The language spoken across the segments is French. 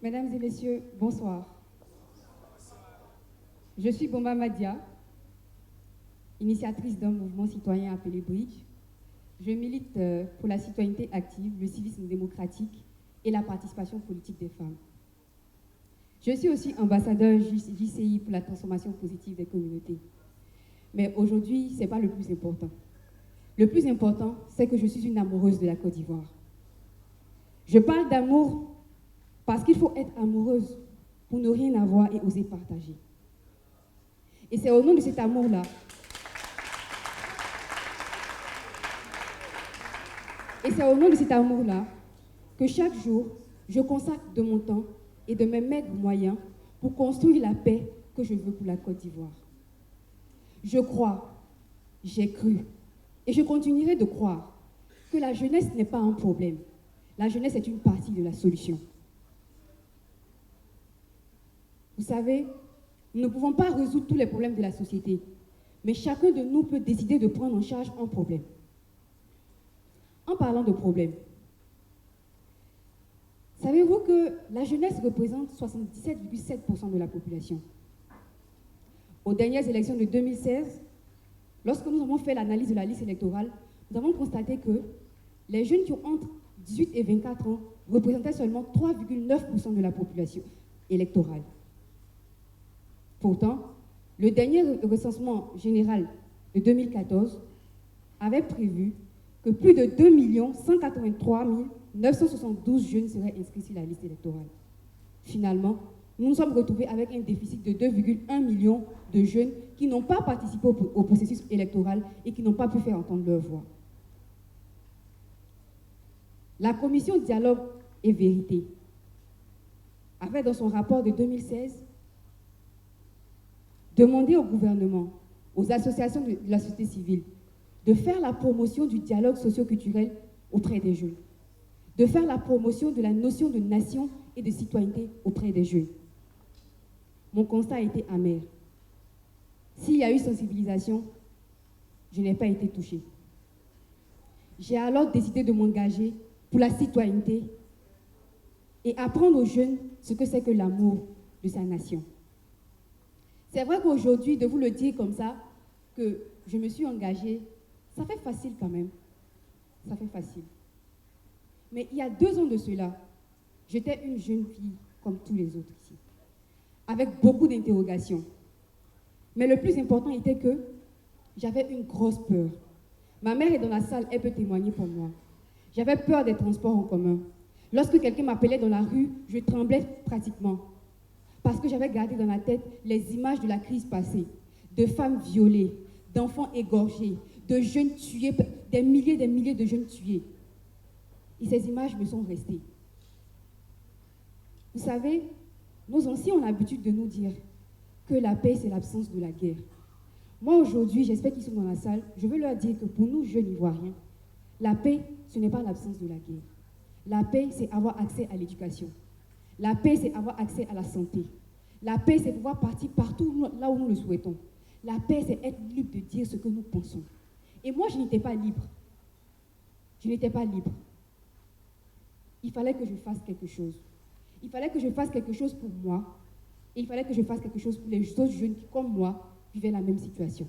Mesdames et messieurs, bonsoir. Je suis Bomba Madia, initiatrice d'un mouvement citoyen appelé Bridge. Je milite pour la citoyenneté active, le civisme démocratique et la participation politique des femmes. Je suis aussi ambassadeur JCI pour la transformation positive des communautés. Mais aujourd'hui, ce n'est pas le plus important. Le plus important, c'est que je suis une amoureuse de la Côte d'Ivoire. Je parle d'amour parce qu'il faut être amoureuse pour ne rien avoir et oser partager. Et c'est au nom de cet amour-là que chaque jour, je consacre de mon temps et de mes maigres moyens pour construire la paix que je veux pour la Côte d'Ivoire. Je crois, j'ai cru, et je continuerai de croire que la jeunesse n'est pas un problème. La jeunesse est une partie de la solution. Vous savez, nous ne pouvons pas résoudre tous les problèmes de la société, mais chacun de nous peut décider de prendre en charge un problème. En parlant de problèmes, savez-vous que la jeunesse représente 77,7% de la population? Aux dernières élections de 2016, lorsque nous avons fait l'analyse de la liste électorale, nous avons constaté que les jeunes qui ont entre 18 et 24 ans représentaient seulement 3,9% de la population électorale. Pourtant, le dernier recensement général de 2014 avait prévu que plus de 2 183 972 jeunes seraient inscrits sur la liste électorale. Finalement, nous nous sommes retrouvés avec un déficit de 2,1 millions de jeunes qui n'ont pas participé au processus électoral et qui n'ont pas pu faire entendre leur voix. La commission Dialogue et Vérité avait, dans son rapport de 2016, demandé au gouvernement, aux associations de la société civile, de faire la promotion du dialogue socio-culturel auprès des jeunes, de faire la promotion de la notion de nation et de citoyenneté auprès des jeunes. Mon constat a été amer. S'il y a eu sensibilisation, je n'ai pas été touchée. J'ai alors décidé de m'engager pour la citoyenneté et apprendre aux jeunes ce que c'est que l'amour de sa nation. C'est vrai qu'aujourd'hui, de vous le dire comme ça, que je me suis engagée, ça fait facile quand même. Ça fait facile. Mais il y a 2 ans de cela, j'étais une jeune fille comme tous les autres ici, avec beaucoup d'interrogations. Mais le plus important était que j'avais une grosse peur. Ma mère est dans la salle, elle peut témoigner pour moi. J'avais peur des transports en commun. Lorsque quelqu'un m'appelait dans la rue, je tremblais pratiquement. Parce que j'avais gardé dans la tête les images de la crise passée, de femmes violées, d'enfants égorgés, de jeunes tués, des milliers de jeunes tués. Et ces images me sont restées. Vous savez, nos anciens ont l'habitude de nous dire que la paix, c'est l'absence de la guerre. Moi, aujourd'hui, j'espère qu'ils sont dans la salle, je veux leur dire que pour nous, jeunes Ivoiriens, la paix, ce n'est pas l'absence de la guerre. La paix, c'est avoir accès à l'éducation. La paix, c'est avoir accès à la santé. La paix, c'est pouvoir partir partout là où nous le souhaitons. La paix, c'est être libre de dire ce que nous pensons. Et moi, je n'étais pas libre. Je n'étais pas libre. Il fallait que je fasse quelque chose. Il fallait que je fasse quelque chose pour moi. Et il fallait que je fasse quelque chose pour les autres jeunes qui, comme moi, vivaient la même situation.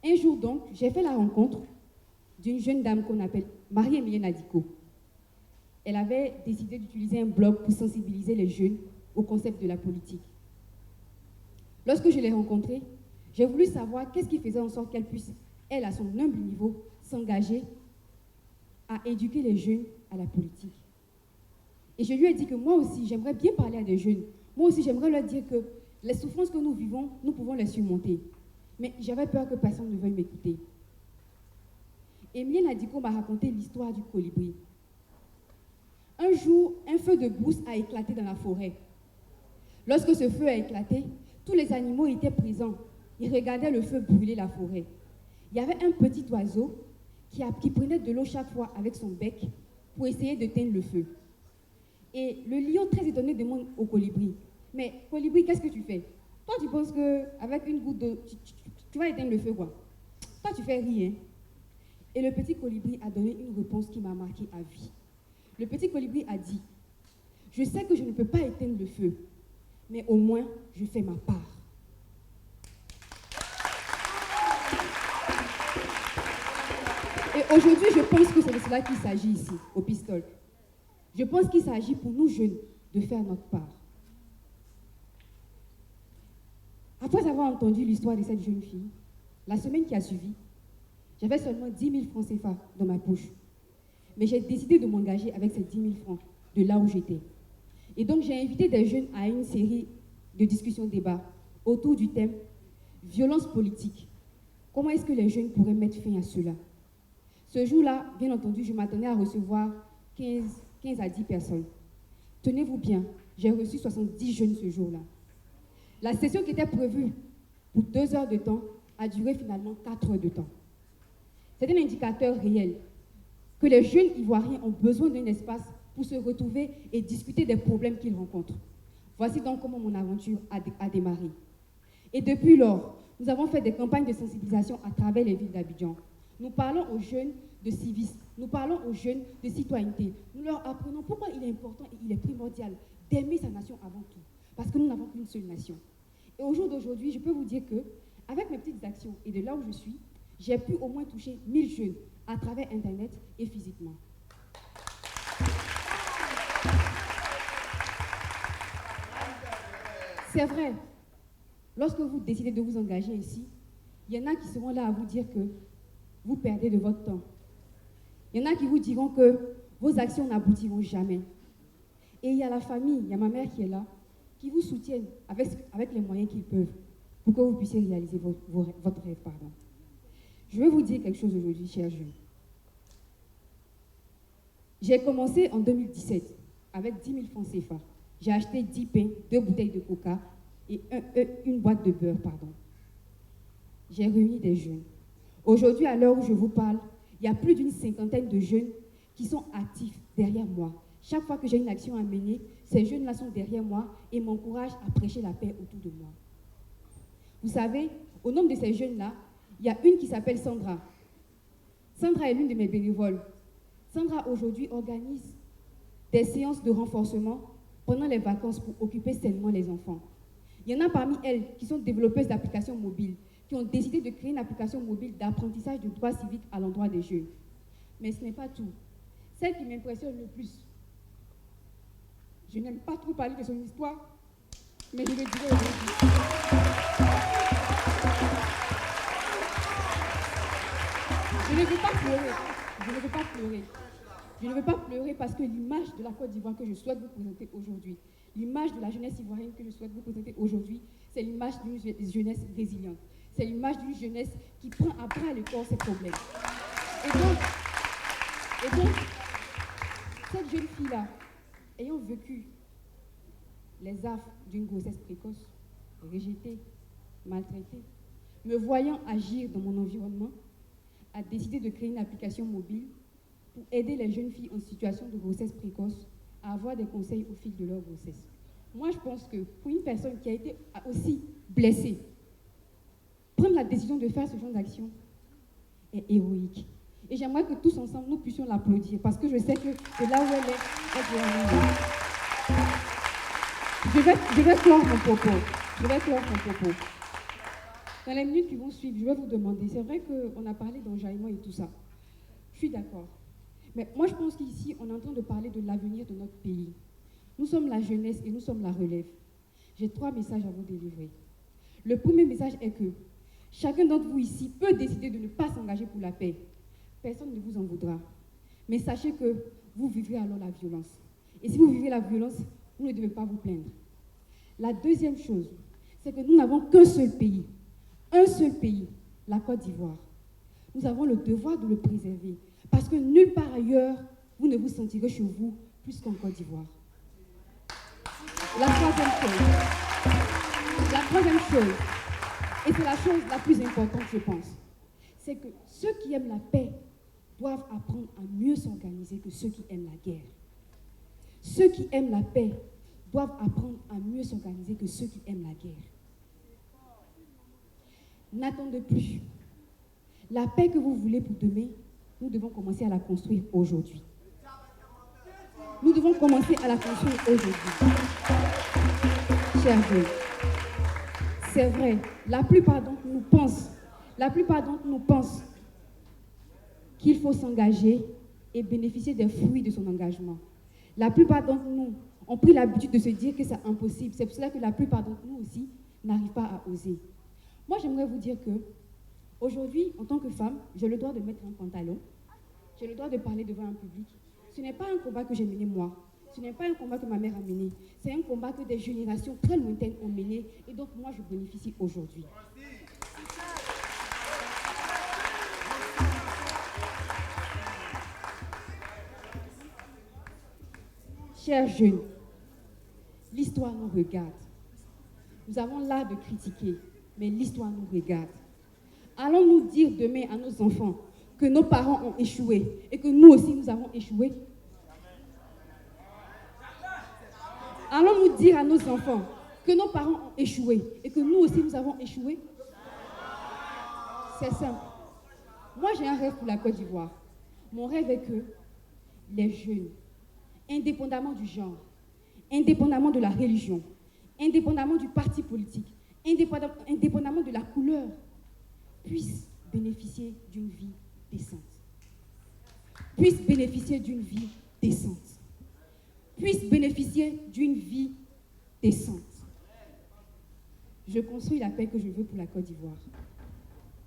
Un jour donc, j'ai fait la rencontre d'une jeune dame qu'on appelle Marie-Émilie Nadiko. Elle avait décidé d'utiliser un blog pour sensibiliser les jeunes au concept de la politique. Lorsque je l'ai rencontrée, j'ai voulu savoir qu'est-ce qui faisait en sorte qu'elle puisse, elle, à son humble niveau, s'engager à éduquer les jeunes à la politique. Et je lui ai dit que moi aussi, j'aimerais bien parler à des jeunes. Moi aussi, j'aimerais leur dire que les souffrances que nous vivons, nous pouvons les surmonter. Mais j'avais peur que personne ne veuille m'écouter. Émilie Nadiko m'a raconté l'histoire du colibri. Un jour, un feu de brousse a éclaté dans la forêt. Lorsque ce feu a éclaté, tous les animaux étaient présents. Ils regardaient le feu brûler la forêt. Il y avait un petit oiseau qui prenait de l'eau chaque fois avec son bec pour essayer d'éteindre le feu. Et le lion, très étonné, demande au colibri, « Mais colibri, qu'est-ce que tu fais? Toi, tu penses qu'avec une goutte d'eau, tu vas éteindre le feu, quoi? Toi, tu fais rien. » Et le petit colibri a donné une réponse qui m'a marquée à vie. Le petit colibri a dit, Je sais que je ne peux pas éteindre le feu, mais au moins, je fais ma part. Et aujourd'hui, je pense que c'est de cela qu'il s'agit ici, au Pistol. Je pense qu'il s'agit pour nous jeunes de faire notre part. Après avoir entendu l'histoire de cette jeune fille, la semaine qui a suivi, j'avais seulement 10 000 francs CFA dans ma poche. Mais j'ai décidé de m'engager avec ces 10 000 francs de là où j'étais. Et donc, j'ai invité des jeunes à une série de discussions-débats autour du thème « Violence politique ». Comment est-ce que les jeunes pourraient mettre fin à cela? Ce jour-là, bien entendu, je m'attendais à recevoir 15 à 10 personnes. Tenez-vous bien, j'ai reçu 70 jeunes ce jour-là. La session qui était prévue pour 2 heures de temps a duré finalement 4 heures de temps. C'est un indicateur réel que les jeunes Ivoiriens ont besoin d'un espace pour se retrouver et discuter des problèmes qu'ils rencontrent. Voici donc comment mon aventure a démarré. Et depuis lors, nous avons fait des campagnes de sensibilisation à travers les villes d'Abidjan. Nous parlons aux jeunes de civisme, nous parlons aux jeunes de citoyenneté. Nous leur apprenons pourquoi il est important et il est primordial d'aimer sa nation avant tout. Parce que nous n'avons qu'une seule nation. Et au jour d'aujourd'hui, je peux vous dire que, avec mes petites actions et de là où je suis, j'ai pu au moins toucher 1000 jeunes à travers Internet et physiquement. C'est vrai, lorsque vous décidez de vous engager ici, il y en a qui seront là à vous dire que vous perdez de votre temps. Il y en a qui vous diront que vos actions n'aboutiront jamais. Et il y a la famille, il y a ma mère qui est là, qui vous soutiennent avec les moyens qu'ils peuvent pour que vous puissiez réaliser votre rêve. Je vais vous dire quelque chose aujourd'hui, chers jeunes. J'ai commencé en 2017 avec 10 000 francs CFA. J'ai acheté 10 pains, 2 bouteilles de coca et une boîte de beurre. J'ai réuni des jeunes. Aujourd'hui, à l'heure où je vous parle, il y a plus d'une 50aine de jeunes qui sont actifs derrière moi. Chaque fois que j'ai une action à mener, ces jeunes-là sont derrière moi et m'encouragent à prêcher la paix autour de moi. Vous savez, au nombre de ces jeunes-là, il y a une qui s'appelle Sandra. Sandra est l'une de mes bénévoles. Sandra, aujourd'hui, organise des séances de renforcement pendant les vacances pour occuper seulement les enfants. Il y en a parmi elles qui sont développeuses d'applications mobiles, qui ont décidé de créer une application mobile d'apprentissage de droits civiques à l'endroit des jeunes. Mais ce n'est pas tout. Celle qui m'impressionne le plus, je n'aime pas trop parler de son histoire, mais je le dirai aujourd'hui. Je ne veux pas pleurer. Je ne veux pas pleurer. Je ne veux pas pleurer parce que l'image de la Côte d'Ivoire que je souhaite vous présenter aujourd'hui, l'image de la jeunesse ivoirienne que je souhaite vous présenter aujourd'hui, c'est l'image d'une jeunesse résiliente. C'est l'image d'une jeunesse qui prend à bras le corps ses problèmes. Et donc, cette jeune fille-là, ayant vécu les affres d'une grossesse précoce, rejetée, maltraitée, me voyant agir dans mon environnement, a décidé de créer une application mobile pour aider les jeunes filles en situation de grossesse précoce à avoir des conseils au fil de leur grossesse. Moi, je pense que pour une personne qui a été aussi blessée, prendre la décision de faire ce genre d'action est héroïque. Et j'aimerais que tous ensemble, nous puissions l'applaudir parce que je sais que de là où elle est, je vais clore mon propos. Dans les minutes qui vont suivre, je vais vous demander, c'est vrai qu'on a parlé d'enjaillement et tout ça. Je suis d'accord. Mais moi, je pense qu'ici, on est en train de parler de l'avenir de notre pays. Nous sommes la jeunesse et nous sommes la relève. J'ai 3 messages à vous délivrer. Le premier message est que chacun d'entre vous ici peut décider de ne pas s'engager pour la paix. Personne ne vous en voudra. Mais sachez que vous vivrez alors la violence. Et si vous vivez la violence, vous ne devez pas vous plaindre. La deuxième chose, c'est que nous n'avons qu'un seul pays. Un seul pays, la Côte d'Ivoire. Nous avons le devoir de le préserver. Parce que nulle part ailleurs, vous ne vous sentirez chez vous plus qu'en Côte d'Ivoire. La troisième chose, et c'est la chose la plus importante, je pense, c'est que ceux qui aiment la paix doivent apprendre à mieux s'organiser que ceux qui aiment la guerre. Ceux qui aiment la paix doivent apprendre à mieux s'organiser que ceux qui aiment la guerre. N'attendez plus. La paix que vous voulez pour demain, nous devons commencer à la construire aujourd'hui. Nous devons commencer à la construire aujourd'hui. Chers jeunes, c'est vrai, la plupart d'entre nous pensent qu'il faut s'engager et bénéficier des fruits de son engagement. La plupart d'entre nous ont pris l'habitude de se dire que c'est impossible. C'est pour cela que la plupart d'entre nous aussi n'arrivent pas à oser. Moi, j'aimerais vous dire que aujourd'hui, en tant que femme, j'ai le droit de mettre un pantalon, j'ai le droit de parler devant un public. Ce n'est pas un combat que j'ai mené moi. Ce n'est pas un combat que ma mère a mené. C'est un combat que des générations très lointaines ont mené. Et donc, moi, je bénéficie aujourd'hui. Chers jeunes, l'histoire nous regarde. Nous avons l'art de critiquer, mais l'histoire nous regarde. Allons-nous dire demain à nos enfants que nos parents ont échoué et que nous aussi nous avons échoué? Allons-nous dire à nos enfants que nos parents ont échoué et que nous aussi nous avons échoué? C'est simple. Moi, j'ai un rêve pour la Côte d'Ivoire. Mon rêve est que les jeunes, indépendamment du genre, indépendamment de la religion, indépendamment du parti politique, indépendamment de la couleur, puissent bénéficier d'une vie décente. Puissent bénéficier d'une vie décente. Puissent bénéficier d'une vie décente. Je construis la paix que je veux pour la Côte d'Ivoire.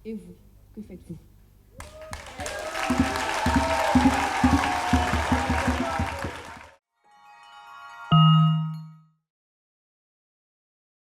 Et vous, que faites-vous?